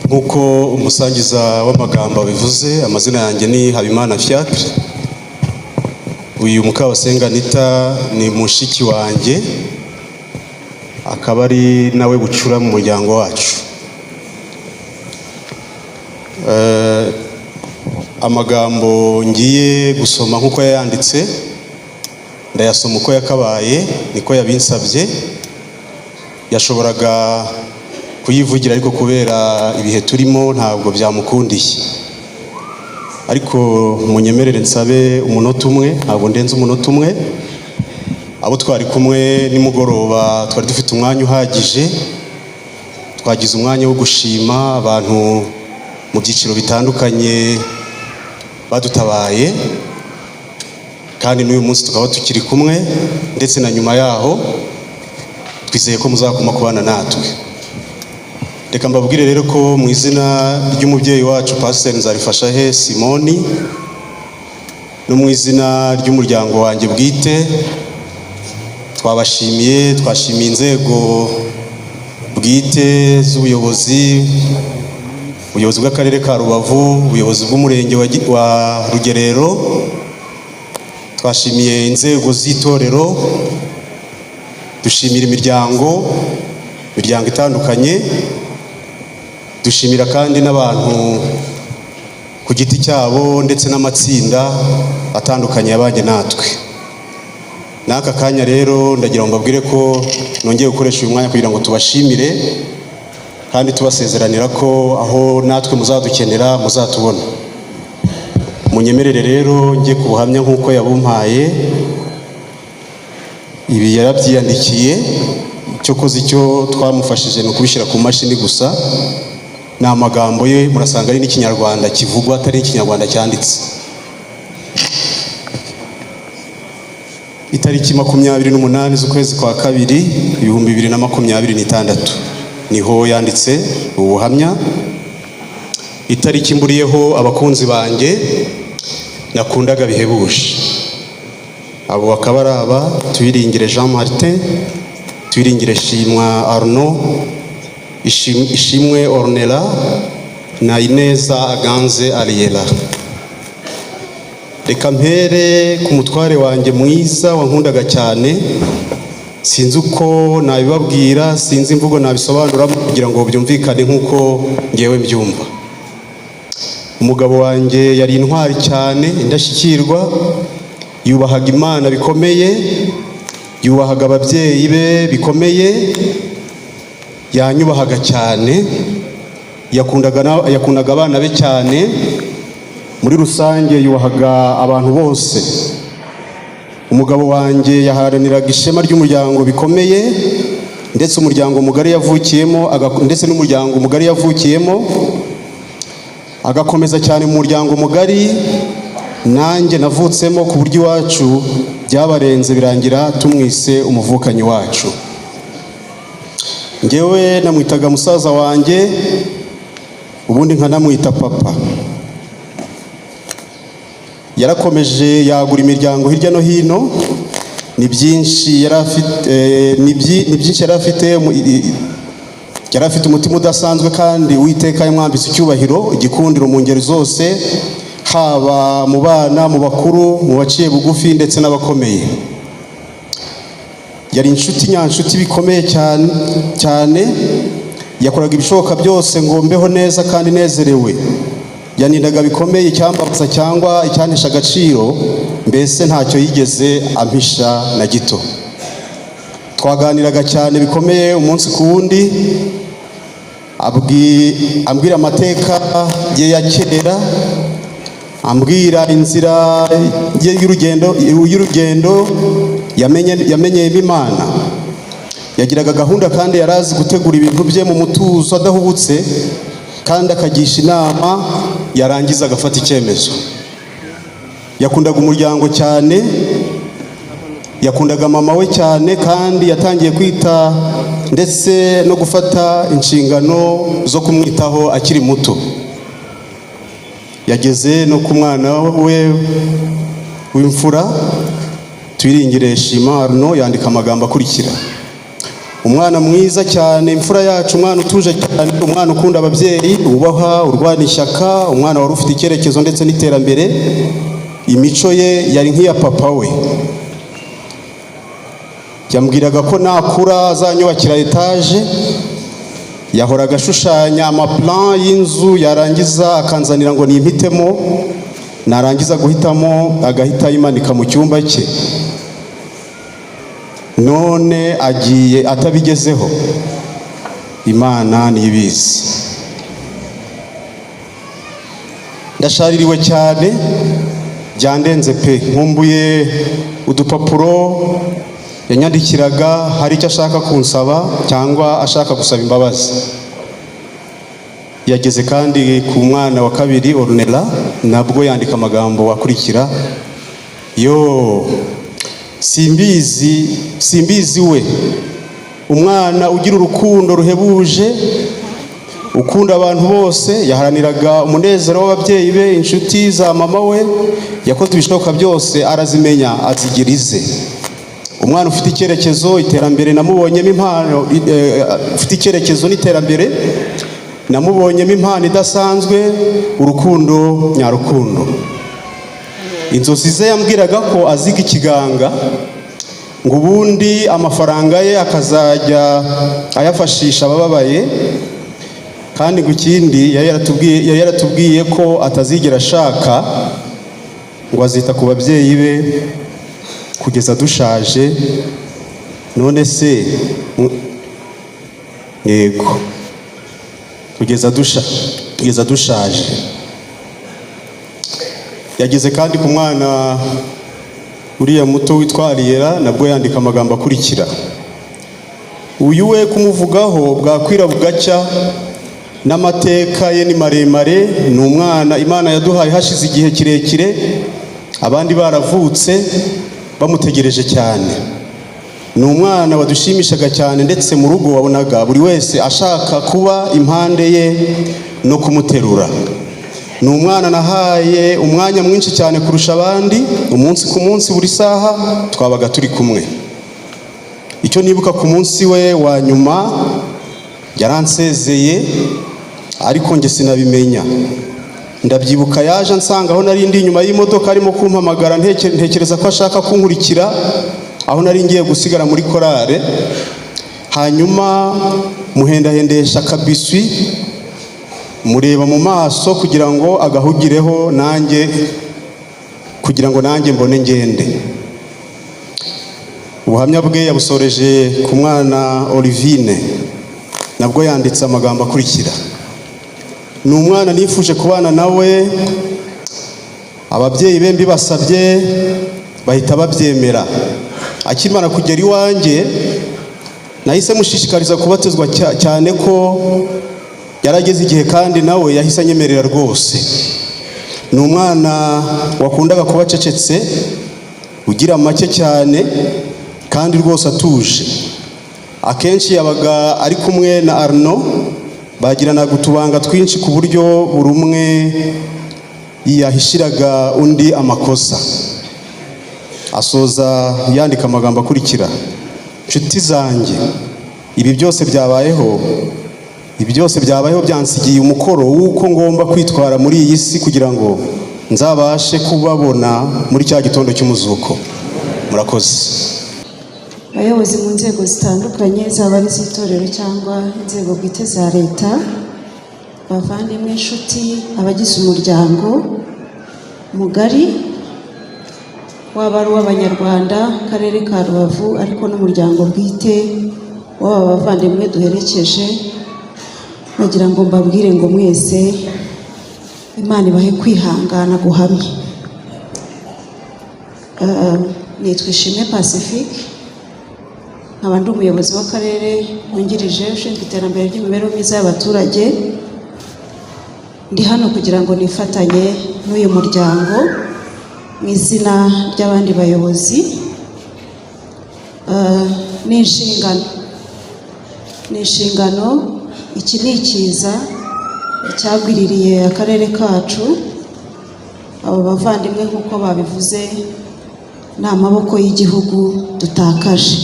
Nkuko umusangiza w'amagambo bivuze, amazina yanjye ni Habimana Fiacre. Uyu Mukabasenga Anita ni mushiki wanjye, akaba ari nawe bucura mu muryango wacu. Amagambo ngiye gusoma nkuko yayanditse, ndayasoma uko yakabaye, niko yabinsabye. Yashoboraga kuyivugira ariko kubera ibihe turimo ntabwo byamukundiye, ariko munyemerere nsabe umunota umwe, ntabwo ndenze umunota umwe. Abo twari kumwe nimugoroba twari dufite umwanya uhagije, twagize umwanya wo gushima abantu mu byiciro bitandukanye badutabaye, kandi n'uyu munsi tukaba tukiri kumwe, ndetse na nyuma yaho twizeye ko muzakoma kubana natwe. Reka mbabwire rero ko mu izina ry'umubyeyi wacu Pastor Nzarifashahe Simoni, no mu izina ry'umuryango wanjye bwite, twashimiye inzego bwite z'ubuyobozi, ubuyobozi bw'akarere ka Rubavu, ubuyobozi bw'umurenge wa Rugerero, twashimiye inzego z'itorero, dushimira imiryango itandukanye, dushimira kandi n'abantu ku giti cyabo ndetse n'amatsinda atandukanye yabanye natwe. N'aka kanya rero ndagira ngo mbabwire ko nongeye gukoresha uyu mwanya kugira ngo tubashimire kandi tubasezeranira ko aho natwe muzadukenera muzatubona. Munyemerere rero njye ku buhamya nk'uko yabumpaye, ibi yarabyiyandikiye, cyokoze icyo twamufashije ni ukubishyira ku mashini gusa. Ni amagambo ye, murasanga ari n'ikinyarwanda kivugwa, atari ikinyarwanda cyanditse. Itariki 28 z'ukwezi kwa kabiri 2026 niho yanditse ubuhamya. Itariki mburiyeho abakunzi banjye nakundaga bihebuje, abo bakaba ari aba Tuyiringire Jean Martin, Tuyiringire Shimwa Arnaud, Ishimwe Ornella na Ineza Aganze Ariela. Reka mpere ku mutware wanjye mwiza wankundaga cyane, sinzi uko nabibabwira, sinzi imvugo nabisobanura kugira ngo byumvikane nkuko ngewe mbyumva. Umugabo wanjye yari intwari cyane, indashyikirwa, yubahaga Imana bikomeye, yubahaga ababyeyi be bikomeye, yanyubahaga cyane, yakundaga abana be cyane. Muri rusange yubahaga abantu bose. Umugabo wanjye yaharaniraga ishema ry'umuryango bikomeye, ndetse umuryango mugari yavukiyemo, ndetse n'umuryango mugari yavukiyemo, agakomeza cyane mu muryango mugari nanjye navutsemo, ku buryo iwacu byabarenze birangira tumwise umuvukanyi wacu. Ngewe namwitaga musaza wanjye, ubundi nkanamwita papa. Yarakomeje yagura imiryango hirya no hino, ni byinshi yari afite umutima udasanzwe, kandi Uwiteka yamwambitse icyubahiro, igikundiro mu ngeri zose, haba mu bana, mu bakuru, mu baciye bugufi ndetse n'abakomeye. Yari inshuti nyanshuti bikomeye cyane, yakoraga ibishoboka byose ngo mbeho neza kandi nezerewe. Yanindaga bikomeye icyambabaza cyangwa icyanisha agaciro, mbese ntacyo yigeze ampisha na gito. Twaganiraga cyane bikomeye umunsi ku wundi, ambwira amateka ye ya kera, ambwira inzira y'urugendo yamenyeyemo Imana. Yagiraga gahunda kandi yarazi gutegura ibintu bye mu mutuzo adahubutse, kandi akagisha inama, yarangiza agafata icyemezo. Yakundaga umuryango cyane, yakundaga mama we cyane, kandi yatangiye kwita ndetse no gufata inshingano zo kumwitaho akiri muto. Yageze no ku mwana we w'imfura Tuyiringire Shima Arnaud, yandika amagambo akurikira: umwana mwiza cyane, imfura yacu, umwana utuje cyane, umwana ukunda ababyeyi, ubaha, urwana ishyaka, umwana wari ufite icyerekezo ndetse n'iterambere. Imico ye yari nk'iya papa we. Yambwiraga ko nakura azanyubakira etaje. Yahoraga ashushanya amaplan y'inzu, yarangiza akanzanira ngo nimpitemo, narangiza guhitamo agahita yimanika mu cyumba cye. None agiye atabigezeho, Imana nibizi. Ndashaririwe cyane, byandenze pe. Nkumbuye udupapuro yanyandikiraga, hari icyo ashaka kunsaba cyangwa ashaka gusaba imbabazi. Yageze kandi ku mwana wa kabiri Ornella, nabwo yandika amagambo akurikira: yo simbizi we, umwana ugira urukundo ruhebuje, ukunda abantu bose, yaharaniraga umunezero w'ababyeyi be, inshuti za mama we, yakoze ibishoboka byose arazimenya azigirize. Umwana ufite icyerekezo, iterambere namubonyemo impano, ufite icyerekezo n'iterambere namubonyemo impano idasanzwe, urukundo nyarukundo. Inzozi ze yambwiraga ko aziga ikiganga, ngo ubundi amafaranga ye akazajya ayafashisha abababaye, kandi ngo ikindi yari yaratubwiye ko atazigera ashaka, ngo azita ku babyeyi be kugeza dushaje. None se yego, kugeza dushaje. Yageze kandi ku mwana uriya muto witwa Ariella, nabwo yandika amagambo akurikira: uyu we kumuvugaho bwakwira bugacya, n'amateka ye ni maremare. Ni umwana Imana yaduhaye hashize igihe kirekire, abandi baravutse bamutegereje cyane. Ni umwana wadushimishaga cyane, ndetse mu rugo wabonaga buri wese ashaka kuba impande ye no kumuterura. Ni umwana nahaye umwanya mwinshi cyane kurusha abandi, umunsi ku munsi, buri saha twabaga turi kumwe. Icyo nibuka ku munsi we wa nyuma, yaransezeye ariko nge sinabimenya. Ndabyibuka yaje ansanga aho nari ndi inyuma y'imodoka, arimo kumpamagara, ntekereza ko ashaka kunkurikira aho nari ngiye gusigara muri korale. Hanyuma muhendahendesha kabiswi, mureba mu maso kugira ngo agahugireho nanjye, kugira ngo nanjye mbone ngende. Ubuhamya bwe yabusoreje ku mwana Olivine, nabwo yanditse amagambo akurikira: ni umwana nifuje kubana nawe, ababyeyi be mbibasabye bahita babyemera. Akimara kugera iwanjye nahise mushishikariza kubatizwa cyane ko yarageze igihe, kandi nawe yahise anyemerera rwose. Ni umwana wakundaga kuba acecetse, ugira make cyane, kandi rwose atuje. Akenshi yabaga ari kumwe na Arno, bagiranaga utubanga twinshi ku buryo buri umwe yahishiraga undi amakosa. Asoza yandika amagambo akurikira: nshuti zanjye, ibi byose byabayeho byansigiye umukoro w'uko ngomba kwitwara muri iyi si kugira ngo nzabashe kubabona muri cya gitondo cy'umuzuko. Murakoze. Abayobozi mu nzego zitandukanye, zaba ari iz'itorero cyangwa inzego bwite za leta, bavandimwe, inshuti, abagize umuryango mugari, waba ari uw'Abanyarwanda, Akarere ka Rubavu, ariko n'umuryango bwite w'aba bavandimwe duherekeje, bagira ngo mbabwire ngo mwese Imana ibahe kwihangana guhamye. Nitwa Ishimwe Pacifique, nkaba ndi umuyobozi w'akarere wungirije ushinzwe iterambere ry'imibereho myiza y'abaturage. Ndi hano kugira ngo nifatanye n'uyu muryango mu izina ry'abandi bayobozi. Ni inshingano, iki ni ikiza cyagwiririye akarere kacu. Abo bavandimwe nk'uko babivuze, ni amaboko y'igihugu dutakaje.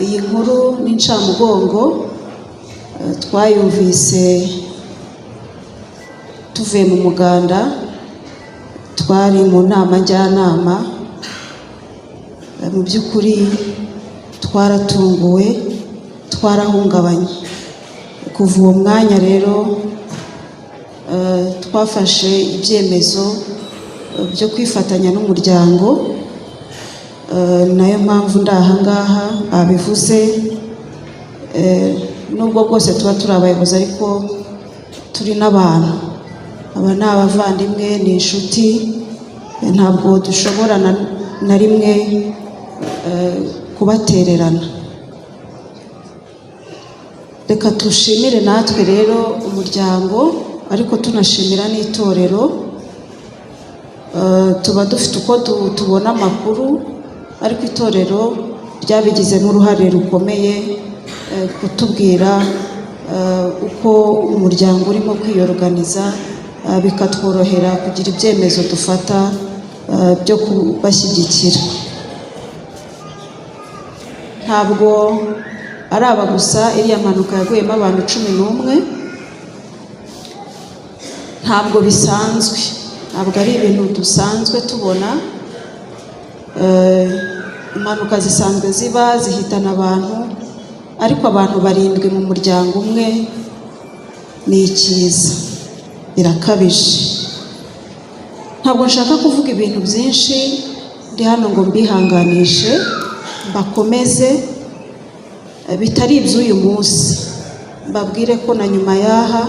iyi nkuru n'incamugongo twayumvise tuvuye mu muganda, twari mu nama njyanama. Mu by'ukuri twaratunguwe, twarahungabanye. Kuva uwo mwanya rero twafashe ibyemezo byo kwifatanya n'umuryango. Nayo mpamvu ndaha ngaha abivuze, nubwo bwose tuba turi abayobozi ariko turi n'abantu. Aba ni abavandimwe, ni inshuti, ntabwo dushobora na rimwe kubatererana. Reka tushimire natwe rero umuryango, ariko tunashimira n'itorero. Tuba dufite uko tubona amakuru, ariko itorero ryabigizemo uruhare rukomeye kutubwira uko umuryango urimo kwiyoruganiza, bikatworohera kugira ibyemezo dufata byo kubashyigikira. Ntabwo ari aba gusa, iriya mpanuka yaguyemo abantu 11. Ntabwo bisanzwe, ntabwo ari ibintu dusanzwe tubona. Impanuka zisanzwe ziba zihitana abantu, ariko abantu 7 mu muryango umwe ni ikiza, birakabije. Ntabwo nshaka kuvuga ibintu byinshi, ndi hano ngo mbihanganishe, bakomeze, bitari iby'uyu munsi. Mbabwire ko na nyuma yaha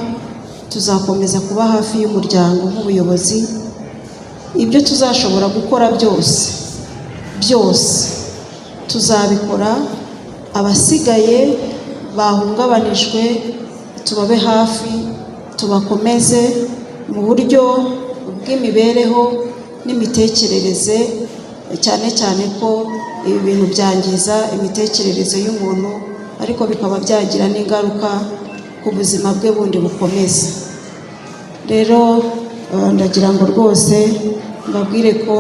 tuzakomeza kuba hafi y'umuryango nk'ubuyobozi. Ibyo tuzashobora gukora byose tuzabikora. Abasigaye bahungabanijwe tubabe hafi, tubakomeze mu buryo bw'imibereho n'imitekerereze, cyane cyane ko ibi bintu byangiza imitekerereze y'umuntu, ariko bikaba byagira n'ingaruka ku buzima bwe bundi bukomeza. Rero ndagira ngo rwose mbabwire ko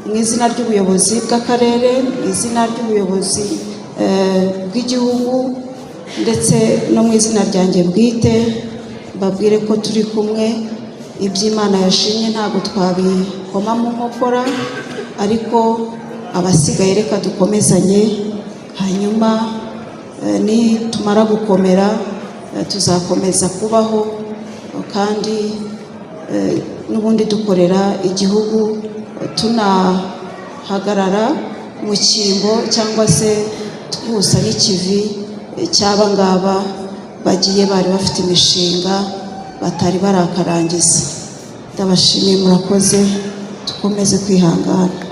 mu izina ry'ubuyobozi bw'akarere, mu izina ry'ubuyobozi bw'igihugu, ndetse no mu izina ryanjye bwite, mbabwire ko turi kumwe. Iby'Imana yashimye ntabwo twabikoma mu nkokora, ariko abasigaye reka dukomezanye, hanyuma nitumara gukomera tuzakomeza kubaho, kandi n'ubundi dukorera igihugu, tunahagarara mu cyimbo cyangwa se twusa n'ikivi cy'aba ngaba bagiye bari bafite imishinga batari barakarangiza. Ndabashimiye, murakoze, dukomeze kwihangana.